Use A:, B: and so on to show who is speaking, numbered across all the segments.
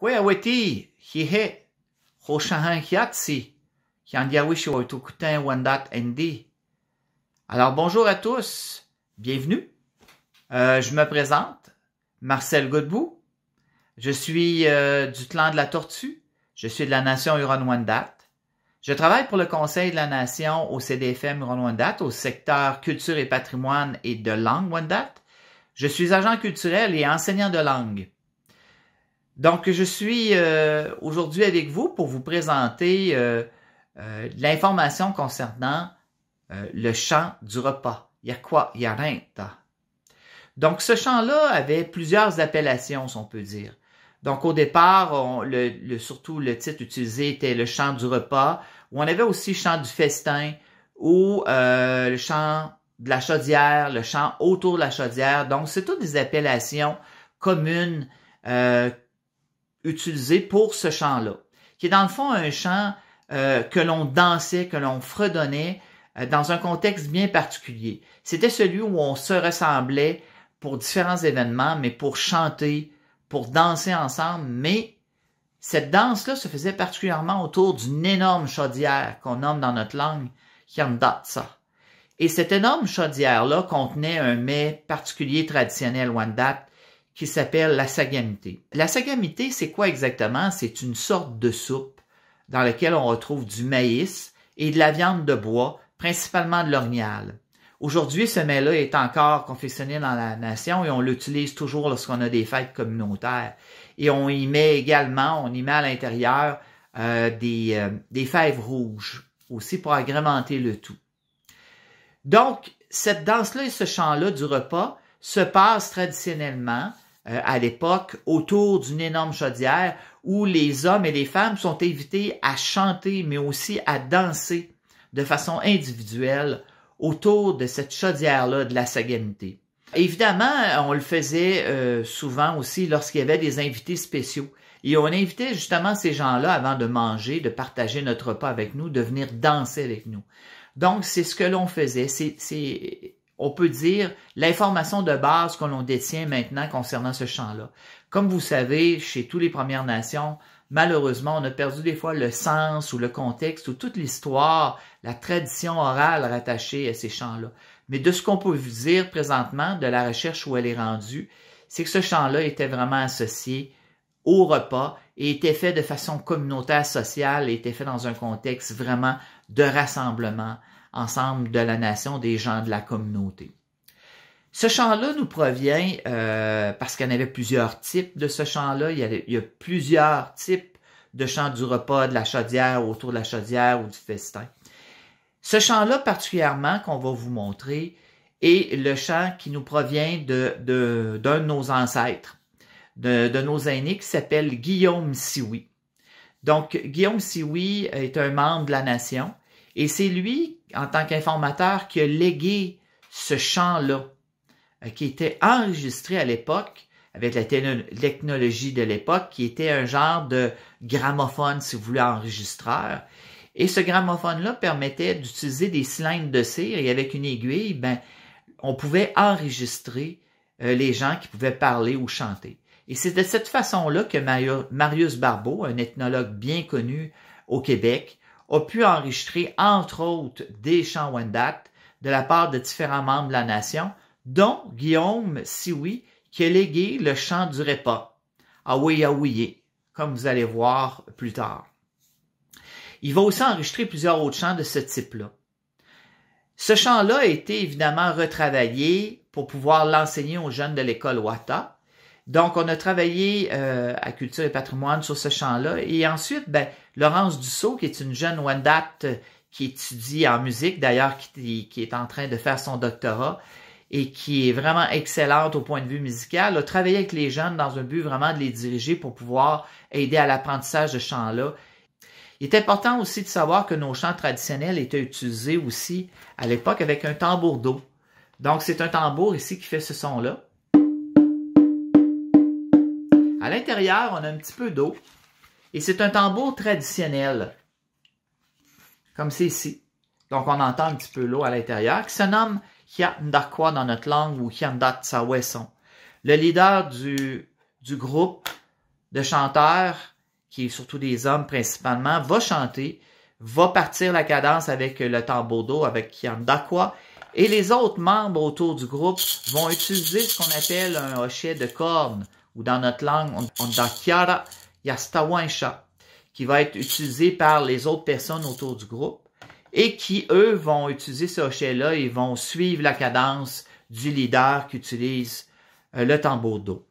A: Kweweti, hihe, hoshahan hiatsi, hiandiawishi oitukutin wandat endi. Alors, bonjour à tous, bienvenue. Je me présente, Marcel Godbout. Je suis du clan de la Tortue. Je suis de la nation Huron-Wendat. Je travaille pour le Conseil de la Nation au CDFM Huron-Wendat, au secteur culture et patrimoine et de langue Wendat. Je suis agent culturel et enseignant de langue. Donc, je suis aujourd'hui avec vous pour vous présenter l'information concernant le chant du repas, Yakwa Yarenta. Donc, ce chant-là avait plusieurs appellations, si on peut dire. Donc, au départ, surtout le titre utilisé était le chant du repas, où on avait aussi le chant du festin, ou le chant de la chaudière, le chant autour de la chaudière. Donc, c'est toutes des appellations communes utilisées pour ce chant-là, qui est dans le fond un chant que l'on dansait, que l'on fredonnait dans un contexte bien particulier. C'était celui où on se ressemblait pour différents événements, mais pour chanter, pour danser ensemble, mais cette danse-là se faisait particulièrement autour d'une énorme chaudière qu'on nomme dans notre langue Hiandatsa. Et cette énorme chaudière-là contenait un mets particulier traditionnel Wendat qui s'appelle la sagamité. La sagamité, c'est quoi exactement? C'est une sorte de soupe dans laquelle on retrouve du maïs et de la viande de bois, principalement de l'orignal. Aujourd'hui, ce mets-là est encore confectionné dans la nation et on l'utilise toujours lorsqu'on a des fêtes communautaires. Et on y met également, on y met à l'intérieur des fèves rouges aussi pour agrémenter le tout. Donc, cette danse-là et ce chant-là du repas se passent traditionnellement à l'époque autour d'une énorme chaudière où les hommes et les femmes sont invités à chanter mais aussi à danser de façon individuelle autour de cette chaudière-là de la sagamité. Évidemment, on le faisait souvent aussi lorsqu'il y avait des invités spéciaux. Et on invitait justement ces gens-là avant de manger, de partager notre repas avec nous, de venir danser avec nous. Donc, c'est ce que l'on faisait. C'est, on peut dire, l'information de base que l'on détient maintenant concernant ce chant-là. Comme vous savez, chez tous les Premières Nations, malheureusement, on a perdu des fois le sens ou le contexte ou toute l'histoire, la tradition orale rattachée à ces chants-là. Mais de ce qu'on peut vous dire présentement, de la recherche où elle est rendue, c'est que ce chant-là était vraiment associé au repas et était fait de façon communautaire, sociale, et était fait dans un contexte vraiment de rassemblement ensemble de la nation, des gens de la communauté. Ce chant-là nous provient, parce qu'il y en avait plusieurs types de ce chant-là, il y a plusieurs types de chants du repas, de la chaudière, autour de la chaudière ou du festin. Ce chant-là particulièrement qu'on va vous montrer est le chant qui nous provient d'un de nos ancêtres, de nos aînés qui s'appelle Guillaume Sioui. Donc, Guillaume Sioui est un membre de la nation et c'est lui, en tant qu'informateur, qui a légué ce chant-là, qui était enregistré à l'époque avec la technologie de l'époque, qui était un genre de gramophone, si vous voulez, enregistreur. Et ce gramophone-là permettait d'utiliser des cylindres de cire et avec une aiguille, on pouvait enregistrer les gens qui pouvaient parler ou chanter. Et c'est de cette façon-là que Marius Barbeau, un ethnologue bien connu au Québec, a pu enregistrer, entre autres, des chants Wendat de la part de différents membres de la nation, dont Guillaume Sioui, qui a légué le chant du repas, Aouye, comme vous allez voir plus tard. Il va aussi enregistrer plusieurs autres chants de ce type-là. Ce chant-là a été évidemment retravaillé pour pouvoir l'enseigner aux jeunes de l'école Wata. Donc, on a travaillé à Culture et Patrimoine sur ce chant-là. Et ensuite, Laurence Dussault, qui est une jeune Wendat qui étudie en musique, d'ailleurs qui est en train de faire son doctorat et qui est vraiment excellente au point de vue musical, a travaillé avec les jeunes dans un but vraiment de les diriger pour pouvoir aider à l'apprentissage de chants-là. Il est important aussi de savoir que nos chants traditionnels étaient utilisés aussi à l'époque avec un tambour d'eau. Donc, c'est un tambour ici qui fait ce son-là. À l'intérieur, on a un petit peu d'eau. Et c'est un tambour traditionnel, comme c'est ici. Donc, on entend un petit peu l'eau à l'intérieur, qui se nomme Hiandakwa dans notre langue ou Hiandatsaweson. Le leader du groupe de chanteurs, qui est surtout des hommes principalement, va chanter, va partir la cadence avec le tambourdo, avec Kiandakwa, et les autres membres autour du groupe vont utiliser ce qu'on appelle un hochet de corne, ou dans notre langue, on dakiara yastawansha, qui va être utilisé par les autres personnes autour du groupe, et qui, eux, vont utiliser ce hochet-là et vont suivre la cadence du leader qui utilise le tambourdo.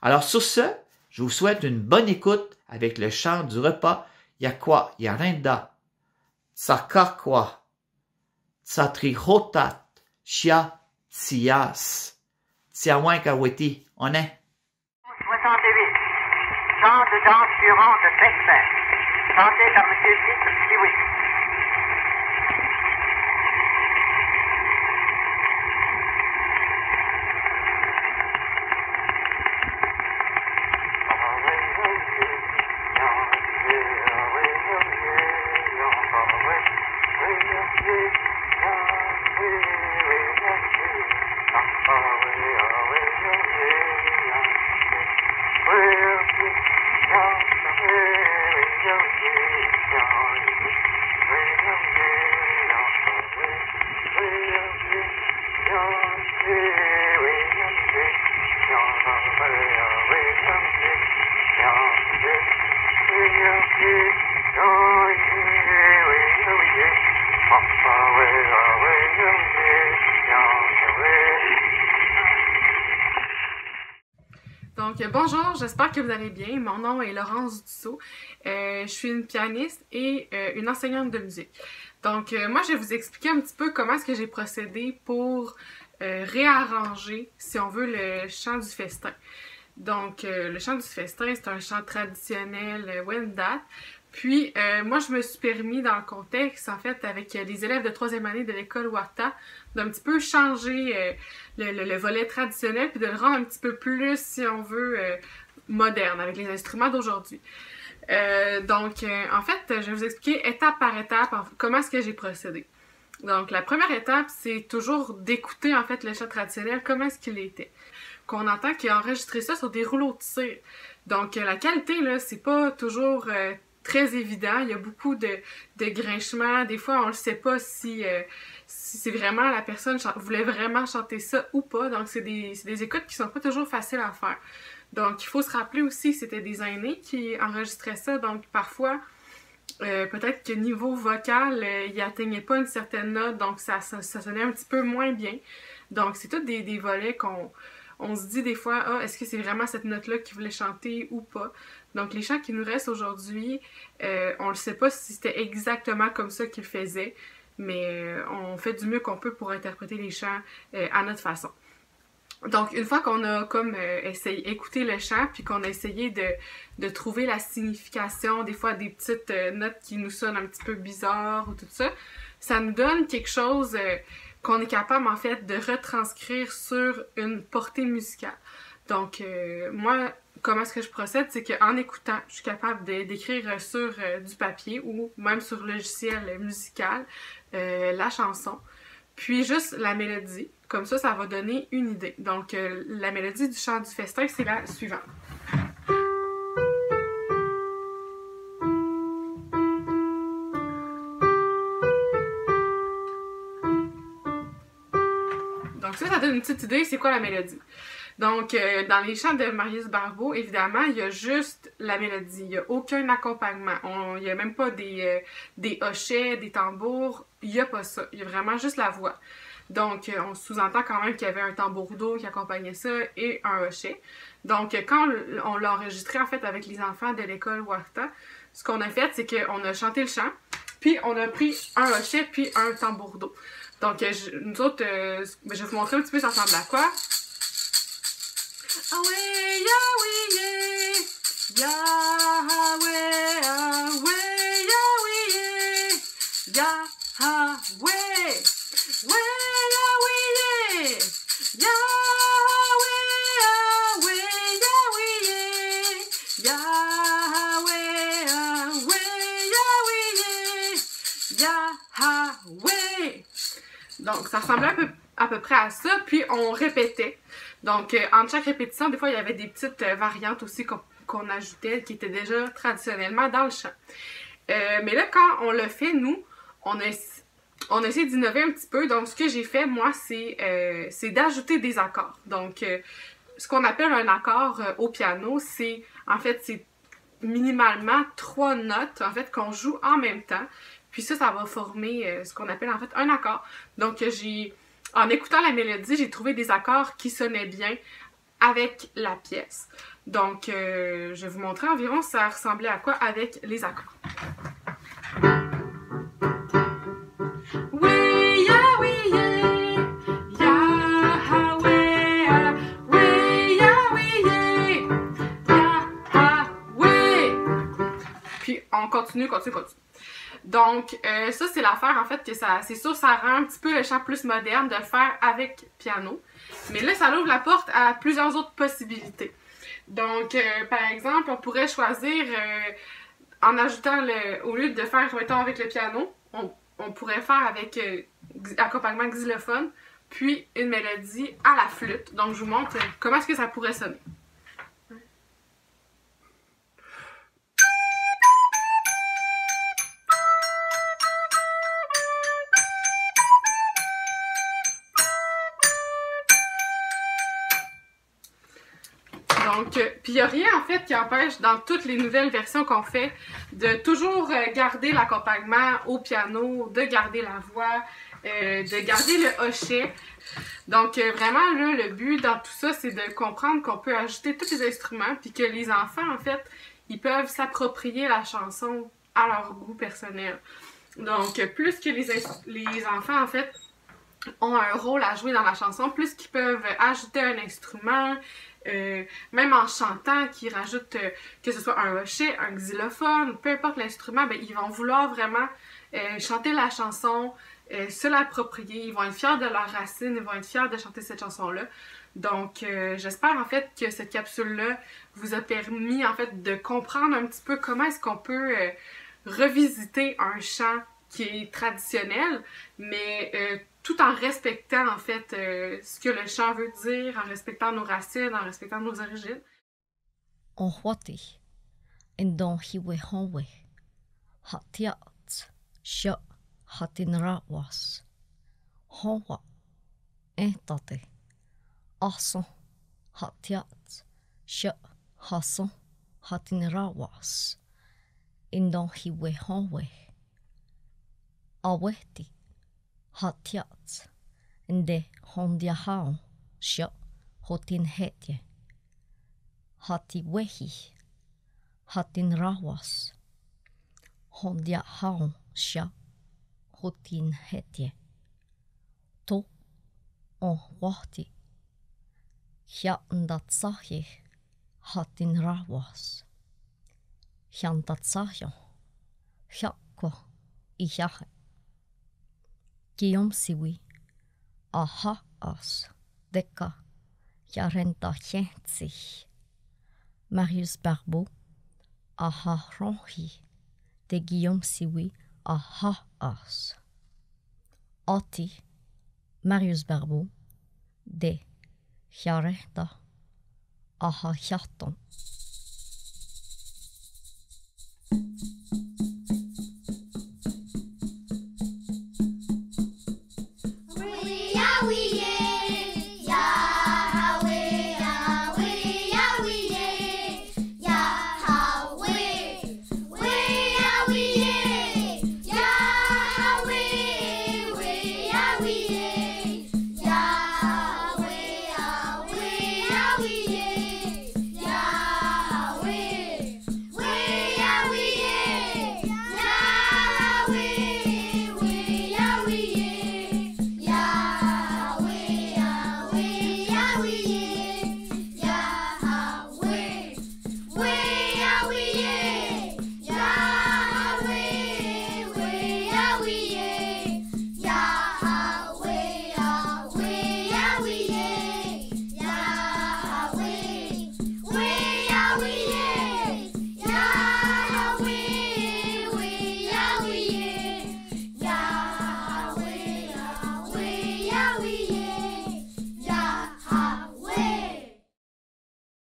A: Alors sur ce, je vous souhaite une bonne écoute avec le chant du repas Yakwa Yarenda, Tsakakwa, Tsatrihotat, Chia Tsias, Tsiawan Kaweti. On est.
B: 68. Chant de danse suivant de Festin. Chanté par M. Vic Siwick.
C: Donc, bonjour, j'espère que vous allez bien. Mon nom est Laurence Dussault. Je suis une pianiste et une enseignante de musique. Donc, moi, je vais vous expliquer un petit peu comment est-ce que j'ai procédé pour réarranger, si on veut, le chant du festin. Donc, le chant du festin, c'est un chant traditionnel Wendat. Puis, moi, je me suis permis, dans le contexte, en fait, avec les élèves de 3e année de l'école Warta, d'un petit peu changer le volet traditionnel, puis de le rendre un petit peu plus, si on veut, moderne, avec les instruments d'aujourd'hui. En fait, je vais vous expliquer étape par étape comment est-ce que j'ai procédé. Donc, la première étape, c'est toujours d'écouter, en fait, le chant traditionnel, comment est-ce qu'il était. Qu'on entend qu'il a enregistré ça sur des rouleaux de cire. Donc, la qualité, là, c'est pas toujours très évident. Il y a beaucoup de grinchements. Des fois, on ne sait pas si c'est vraiment la personne voulait vraiment chanter ça ou pas. Donc, c'est des écoutes qui sont pas toujours faciles à faire. Donc, il faut se rappeler aussi que c'était des aînés qui enregistraient ça. Donc, parfois, peut-être que niveau vocal, il atteignait pas une certaine note. Donc, ça sonnait un petit peu moins bien. Donc, c'est tous des volets on se dit des fois, ah, est-ce que c'est vraiment cette note-là qu'il voulait chanter ou pas? Donc, les chants qui nous restent aujourd'hui, on ne sait pas si c'était exactement comme ça qu'il faisait, mais on fait du mieux qu'on peut pour interpréter les chants à notre façon. Donc, une fois qu'on a comme écouté le chant, puis qu'on a essayé de trouver la signification, des fois des petites notes qui nous sonnent un petit peu bizarres ou tout ça, ça nous donne quelque chose qu'on est capable, en fait, de retranscrire sur une portée musicale. Donc, moi, comment est-ce que je procède? C'est qu'en écoutant, je suis capable d'écrire sur du papier ou même sur le logiciel musical la chanson, puis juste la mélodie. Comme ça va donner une idée. Donc, la mélodie du chant du festin, c'est la suivante. Donc ça donne une petite idée, c'est quoi la mélodie. Donc, dans les chants de Marius Barbeau, évidemment, il y a juste la mélodie. Il n'y a aucun accompagnement. Il n'y a même pas des hochets, des tambours. Il n'y a pas ça. Il y a vraiment juste la voix. Donc, on sous-entend quand même qu'il y avait un tambourdo qui accompagnait ça et un hochet. Donc, quand on l'a enregistré, en fait, avec les enfants de l'école Warta, ce qu'on a fait, c'est qu'on a chanté le chant, puis on a pris un hochet, puis un tambourdo. Donc, nous autres, je vais vous montrer un petit peu ça ressemble à quoi. Yahweh, Yahweh, Yahweh, Yahweh, Yahweh, Donc, ça ressemblait à peu près à ça, puis on répétait. Donc, entre chaque répétition, des fois, il y avait des petites variantes aussi qu'on ajoutait, qui étaient déjà traditionnellement dans le chant. Mais là, quand on l'a fait, nous, on a essayé d'innover un petit peu. Donc, ce que j'ai fait, moi, c'est d'ajouter des accords. Donc, ce qu'on appelle un accord au piano, c'est minimalement 3 notes, en fait, qu'on joue en même temps. Puis ça va former ce qu'on appelle, en fait, un accord. Donc, en écoutant la mélodie, j'ai trouvé des accords qui sonnaient bien avec la pièce. Donc, je vais vous montrer environ ça ressemblait à quoi avec les accords. Puis on continue. Donc, ça, c'est l'affaire, en fait, que c'est sûr, ça rend un petit peu le chant plus moderne de le faire avec piano. Mais là, ça ouvre la porte à plusieurs autres possibilités. Donc, par exemple, on pourrait choisir, en ajoutant, au lieu de faire, mettons, avec le piano, on pourrait faire avec accompagnement xylophone, puis une mélodie à la flûte. Donc, je vous montre comment est-ce que ça pourrait sonner. Donc, puis il n'y a rien en fait qui empêche dans toutes les nouvelles versions qu'on fait de toujours garder l'accompagnement au piano, de garder la voix, de garder le hochet. Donc vraiment là, le but dans tout ça, c'est de comprendre qu'on peut ajouter tous les instruments puis que les enfants en fait, ils peuvent s'approprier la chanson à leur goût personnel. Donc plus que les enfants en fait ont un rôle à jouer dans la chanson, plus qu'ils peuvent ajouter un instrument, même en chantant, qu'ils rajoutent que ce soit un hochet, un xylophone, peu importe l'instrument, ben, ils vont vouloir vraiment chanter la chanson, se l'approprier, ils vont être fiers de leurs racines, ils vont être fiers de chanter cette chanson-là. Donc, j'espère en fait que cette capsule-là vous a permis en fait de comprendre un petit peu comment est-ce qu'on peut revisiter un chant qui est traditionnel, mais tout en respectant en fait ce que le chant veut dire, en respectant nos racines, en respectant nos origines.
D: On huati, indon hiwe honwe, hatiat, sha, hatinrawas, honwa, entate, ason, hatiat, sha, hason, hatinrawas, indon hiwe honwe, aweti, hatiat, inde hondiahao, sha, hotin hetje, hati wehi, hatin rawas, hondiahao, sha, hotin hetje, to, on wahti, hjandatsahi, hatin rawas, hjandatsahi, hjakko, ihahe, Guillaume siwi, aha as, deka, yarenta hiensi. Marius Barbeau, aha ronhi, de Guillaume siwi, aha as. Oti, Marius Barbeau, de yarenta, aha hiaton.
E: Oui,